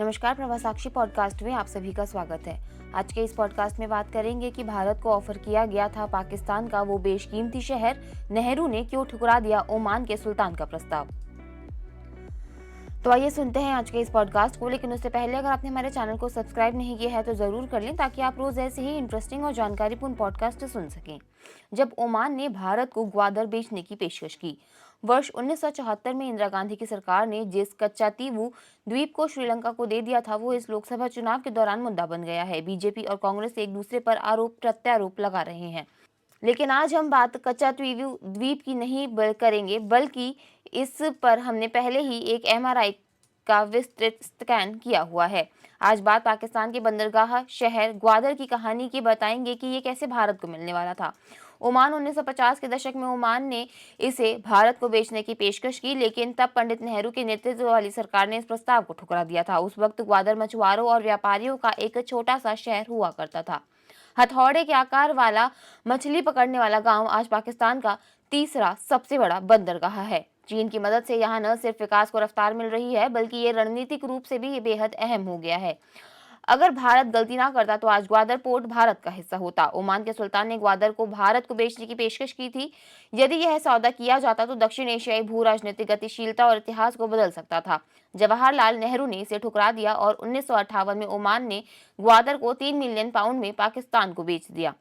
नमस्कार, प्रभा साक्षी पॉडकास्ट में आप सभी का स्वागत है। आज के इस पॉडकास्ट में बात करेंगे कि भारत को ऑफर किया गया था पाकिस्तान का वो बेशकीमती शहर, नेहरू ने क्यों ठुकरा दिया ओमान के सुल्तान का प्रस्ताव। तो आइए सुनते हैं आज के इस पॉडकास्ट को, लेकिन उससे पहले अगर आपने हमारे चैनल को सब्सक्राइब नहीं किया है तो जरूर कर लें ताकि आप रोज ऐसे ही इंटरेस्टिंग और जानकारीपूर्ण पॉडकास्ट सुन सकें। जब ओमान ने भारत को ग्वादर बेचने की पेशकश की, वर्ष 1974 में इंदिरा गांधी की सरकार ने जिस कच्चा तीवू द्वीप को श्रीलंका को दे दिया था, वो इस लोकसभा चुनाव के दौरान मुद्दा बन गया है। बीजेपी और कांग्रेस एक दूसरे पर आरोप प्रत्यारोप लगा रहे हैं, लेकिन आज हम बात कच्चा तीवू द्वीप की नहीं करेंगे, बल्कि इस पर हमने पहले ही एक एमआरआई का विस्तृत स्कैन किया हुआ है। आज बात पाकिस्तान के बंदरगाह शहर ग्वादर की कहानी की बताएंगे कि ये कैसे भारत को मिलने वाला था। ओमान 1950 के दशक में ओमान ने इसे भारत को बेचने की पेशकश की, लेकिन तब पंडित नेहरू के नेतृत्व वाली सरकार ने इस प्रस्ताव को ठुकरा दिया था। उस वक्त ग्वादर मछुआरों और व्यापारियों का एक छोटा सा शहर हुआ करता था। हथौड़े के आकार वाला मछली पकड़ने वाला गांव आज पाकिस्तान का तीसरा सबसे बड़ा बंदरगाह है। चीन की मदद से यहाँ न सिर्फ विकास को रफ्तार मिल रही है, बल्कि ये रणनीतिक रूप से भी बेहद अहम हो गया है। अगर भारत गलती ना करता तो आज ग्वादर पोर्ट भारत का हिस्सा होता। ओमान के सुल्तान ने ग्वादर को भारत को बेचने की पेशकश की थी। यदि यह सौदा किया जाता तो दक्षिण एशियाई भू राजनीतिक गतिशीलता और इतिहास को बदल सकता था। जवाहरलाल नेहरू ने इसे ठुकरा दिया और 1958 में ओमान ने ग्वादर को 3 मिलियन पाउंड में पाकिस्तान को बेच दिया।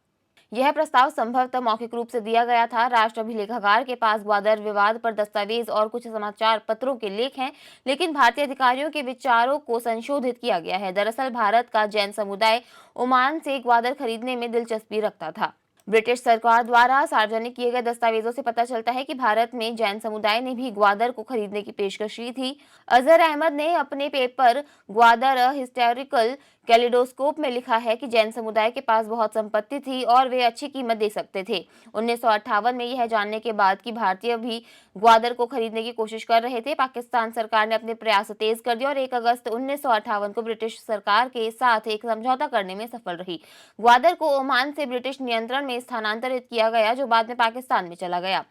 यह प्रस्ताव संभवतः मौखिक रूप से दिया गया था। राष्ट्र अभिलेखागार के पास ग्वादर विवाद पर दस्तावेज और कुछ समाचार पत्रों के लेख हैं, लेकिन भारतीय अधिकारियों के विचारों को संशोधित किया गया है। दरअसल भारत का जैन समुदाय ओमान से ग्वादर खरीदने में दिलचस्पी रखता था। ब्रिटिश सरकार द्वारा सार्वजनिक किए गए दस्तावेजों से पता चलता है कि भारत में जैन समुदाय ने भी ग्वादर को खरीदने की पेशकश की थी। अजहर अहमद ने अपने पेपर ग्वादर हिस्टोरिकल कैलिडोस्कोप में लिखा है कि जैन समुदाय के पास बहुत संपत्ति थी और वे अच्छी कीमत दे सकते थे। 1958 में यह जानने के बाद कि भारतीय भी ग्वादर को खरीदने की कोशिश कर रहे थे, पाकिस्तान सरकार ने अपने प्रयास तेज कर दिए और 1 अगस्त 1958 को ब्रिटिश सरकार के साथ एक समझौता करने में सफल रही। ग्वादर को ओमान से ब्रिटिश नियंत्रण में स्थानांतरित किया गया, जो बाद में पाकिस्तान में चला गया।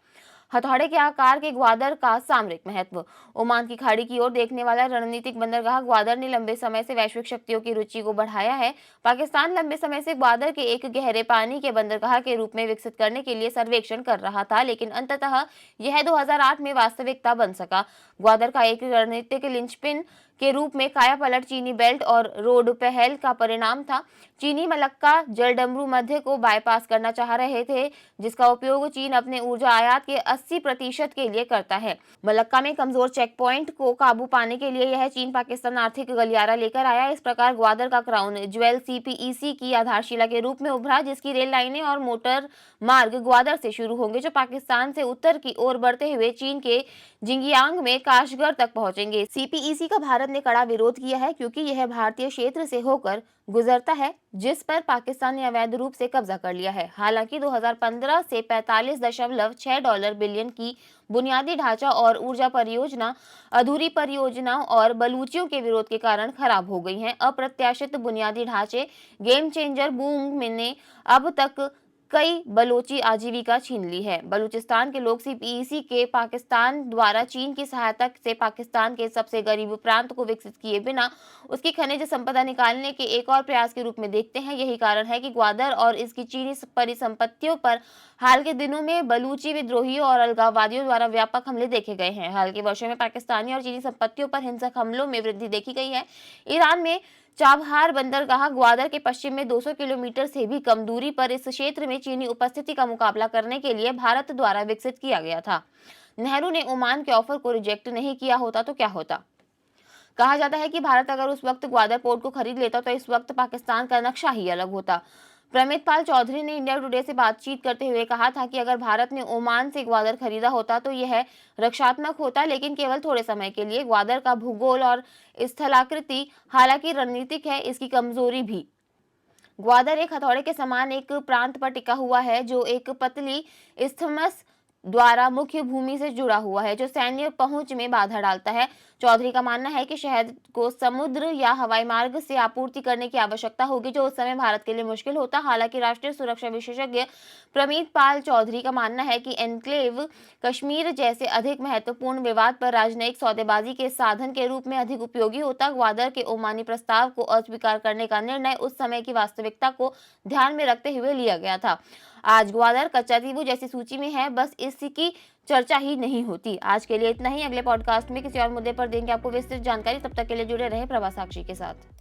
हथौड़े के आकार के ग्वादर का सामरिक महत्व। ओमान की खाड़ी की ओर देखने वाला रणनीतिक बंदरगाह ग्वादर ने लंबे समय से वैश्विक शक्तियों की रुचि को बढ़ाया है। पाकिस्तान लंबे समय से ग्वादर के एक गहरे पानी के बंदरगाह के रूप में विकसित करने के लिए सर्वेक्षण कर रहा था, लेकिन अंततः यह 2008 में वास्तविकता बन सका। ग्वादर का एक रणनीतिक लिंचपिन के रूप में कायापलट चीनी बेल्ट और रोड पहल का परिणाम था। चीनी मलक्का जलडमरू मध्य को बाईपास करना चाह रहे थे, जिसका उपयोग चीन अपने ऊर्जा आयात के 80% के लिए करता है। मलक्का में कमजोर चेक पॉइंट को काबू पाने के लिए यह चीन पाकिस्तान आर्थिक गलियारा लेकर आया। इस प्रकार ग्वादर का क्राउन ज्वेल सीपीईसी की आधारशिला के रूप में उभरा, जिसकी रेल लाइनें और मोटर मार्ग ग्वादर से शुरू होंगे, जो पाकिस्तान से उत्तर की ओर बढ़ते हुए चीन के जिंगजियांग में काशगर तक पहुंचेंगे। सीपीईसी का भारत ने कड़ा विरोध किया है, क्योंकि यह भारतीय क्षेत्र से होकर गुजरता है, जिस पर पाकिस्तान ने अवैध रूप से कब्जा कर लिया है। हालांकि 2015 से $45.6 बिलियन की बुनियादी ढांचा और ऊर्जा परियोजना अधूरी परियोजनाओं और बलूचियों के विरोध के कारण खराब हो गई हैं। अप्रत्याशित बुनियादी ढांचे गेम चेंजर बूम ने अब तक कई बलोची आजीविका छीन ली है। बलूचिस्तान के लोग सीपीईसी के पाकिस्तान द्वारा चीन की सहायता से पाकिस्तान के सबसे गरीब प्रांत को विकसित किए बिना उसकी खनिज संपदा निकालने के एक और प्रयास के रूप में देखते हैं। यही कारण है कि ग्वादर और इसकी चीनी परिसंपत्तियों पर हाल के दिनों में बलूची विद्रोहियों और अलगाववादियों द्वारा व्यापक हमले देखे गए हैं। हाल के वर्षों में पाकिस्तानी और चीनी संपत्तियों पर हिंसक हमलों में वृद्धि देखी गई है। ईरान में चाबहार बंदरगाह ग्वादर के पश्चिम में 200 किलोमीटर से भी कम दूरी पर इस क्षेत्र में चीनी उपस्थिति का मुकाबला करने के लिए भारत द्वारा विकसित किया गया था। नेहरू ने ओमान के ऑफर को रिजेक्ट नहीं किया होता तो क्या होता? कहा जाता है कि भारत अगर उस वक्त ग्वादर पोर्ट को खरीद लेता तो इस वक्त पाकिस्तान का नक्शा ही अलग होता। प्रमित पाल चौधरी ने इंडिया टुडे से बातचीत करते हुए कहा था कि अगर भारत ने ओमान से ग्वादर खरीदा होता तो यह रक्षात्मक होता, लेकिन केवल थोड़े समय के लिए। ग्वादर का भूगोल और स्थलाकृति हालांकि रणनीतिक है, इसकी कमजोरी भी। ग्वादर एक हथौड़े के समान एक प्रांत पर टिका हुआ है, जो एक पतली इस्थमस द्वारा मुख्य भूमि से जुड़ा हुआ है, जो सैन्य पहुंच में बाधा डालता है। चौधरी का मानना है कि शहद को समुद्र या हवाई मार्ग से आपूर्ति करने की आवश्यकता होगी, जो उस समय भारत के लिए मुश्किल होता। हालांकि राष्ट्रीय सुरक्षा विशेषज्ञ प्रमीत पाल चौधरी का मानना है कि एन्क्लेव कश्मीर जैसे अधिक महत्वपूर्ण विवाद पर राजनयिक सौदेबाजी के साधन के रूप में अधिक उपयोगी होता। ग्वादर के ओमानी प्रस्ताव को अस्वीकार करने का निर्णय उस समय की वास्तविकता को ध्यान में रखते हुए लिया गया था। आज ग्वादर कच्चादीवू जैसी सूची में है, बस इसकी चर्चा ही नहीं होती। आज के लिए इतना ही। अगले पॉडकास्ट में किसी और मुद्दे पर देंगे आपको विस्तृत जानकारी। तब तक के लिए जुड़े रहे प्रभा साक्षी के साथ।